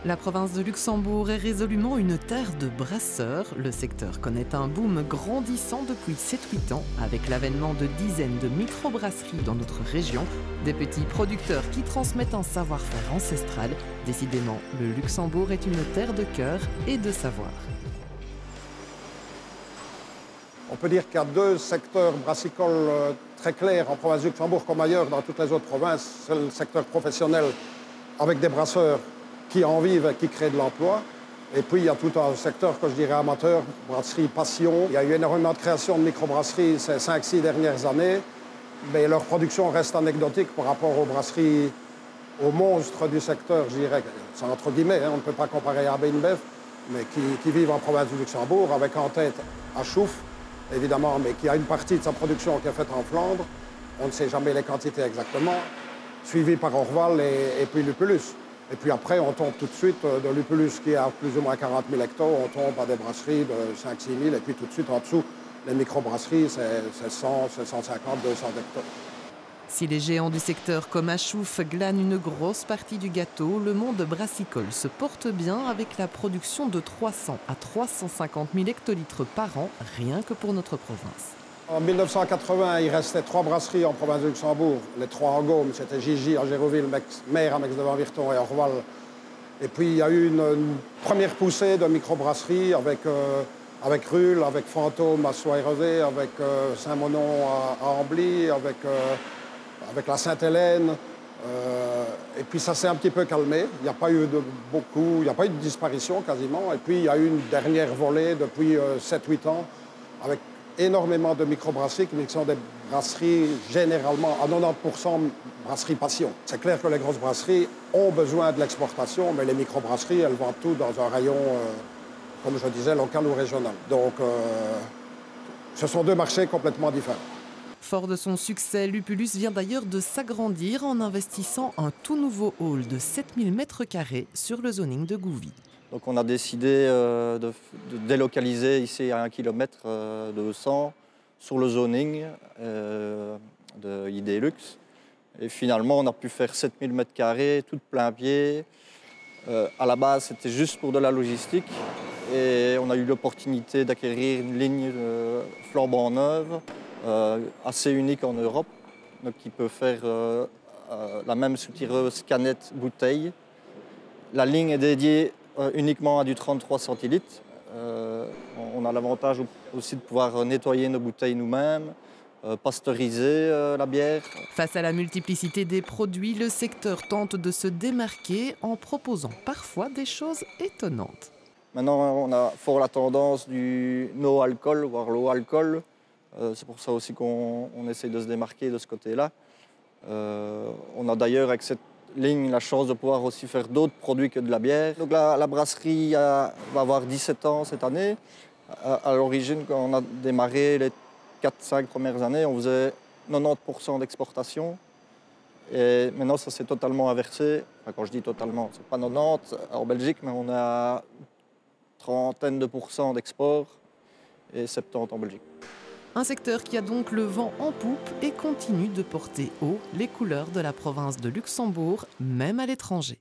La province de Luxembourg est résolument une terre de brasseurs. Le secteur connaît un boom grandissant depuis 7-8 ans avec l'avènement de dizaines de microbrasseries dans notre région. Des petits producteurs qui transmettent un savoir-faire ancestral. Décidément, le Luxembourg est une terre de cœur et de savoir. On peut dire qu'il y a deux secteurs brassicoles très clairs en province du Luxembourg comme ailleurs dans toutes les autres provinces. C'est le secteur professionnel avec des brasseurs qui en vivent et qui créent de l'emploi. Et puis, il y a tout un secteur que je dirais amateur, brasserie passion. Il y a eu énormément de création de microbrasseries ces 5-6 dernières années, mais leur production reste anecdotique par rapport aux brasseries, aux monstres du secteur, je dirais. C'est entre guillemets, on ne peut pas comparer à InBev, mais qui vivent en province du Luxembourg, avec en tête Achouf, évidemment, mais qui a une partie de sa production qui est faite en Flandre. On ne sait jamais les quantités exactement, suivi par Orval et puis Lupulus. Et puis après, on tombe tout de suite de Lupulus qui a plus ou moins 40 000 hectares, on tombe à des brasseries de 5-6 000, et puis tout de suite en dessous, les microbrasseries, c'est 100, 150, 200 hectares. Si les géants du secteur comme Achouf glanent une grosse partie du gâteau, le monde brassicole se porte bien avec la production de 300 à 350 000 hectolitres par an, rien que pour notre province. En 1980, il restait 3 brasseries en province de Luxembourg. Les 3 en Gaume, c'était Gigi à Géroville, Mer à Mex-de-Van-Virton et Orval. Et puis il y a eu une première poussée de microbrasseries avec Ruhl, avec Fantôme à Soirosé, avec Saint-Monon à Ambly, avec la Sainte-Hélène. Et puis ça s'est un petit peu calmé. Il n'y a pas eu de disparition quasiment. Et puis il y a eu une dernière volée depuis 7-8 ans avec énormément de microbrasseries qui sont des brasseries généralement à 90% brasseries passion. C'est clair que les grosses brasseries ont besoin de l'exportation, mais les microbrasseries, elles vendent tout dans un rayon, comme je disais, local ou régional. Donc, ce sont deux marchés complètement différents. Fort de son succès, Lupulus vient d'ailleurs de s'agrandir en investissant un tout nouveau hall de 7000 m² sur le zoning de Gouvy. Donc on a décidé de délocaliser ici à 1 km de 100 sur le zoning de ID-Lux. Et finalement, on a pu faire 7000 m², tout plein pied. À la base, c'était juste pour de la logistique. Et on a eu l'opportunité d'acquérir une ligne flambant neuve, assez unique en Europe, donc qui peut faire la même soutireuse canette bouteille. La ligne est dédiée uniquement à du 33 centilitres. On a l'avantage aussi de pouvoir nettoyer nos bouteilles nous-mêmes, pasteuriser la bière. Face à la multiplicité des produits, le secteur tente de se démarquer en proposant parfois des choses étonnantes. Maintenant, on a fort la tendance du no alcool, voire low alcool. C'est pour ça aussi qu'on essaie de se démarquer de ce côté-là. On a d'ailleurs avec cette ligne la chance de pouvoir aussi faire d'autres produits que de la bière. Donc la brasserie va avoir 17 ans cette année. À l'origine, quand on a démarré les 4-5 premières années, on faisait 90% d'exportation. Et maintenant, ça s'est totalement inversé. Enfin, quand je dis totalement, c'est pas 90 en Belgique, mais on a trentaine de % d'export et 70 en Belgique. Un secteur qui a donc le vent en poupe et continue de porter haut les couleurs de la province de Luxembourg, même à l'étranger.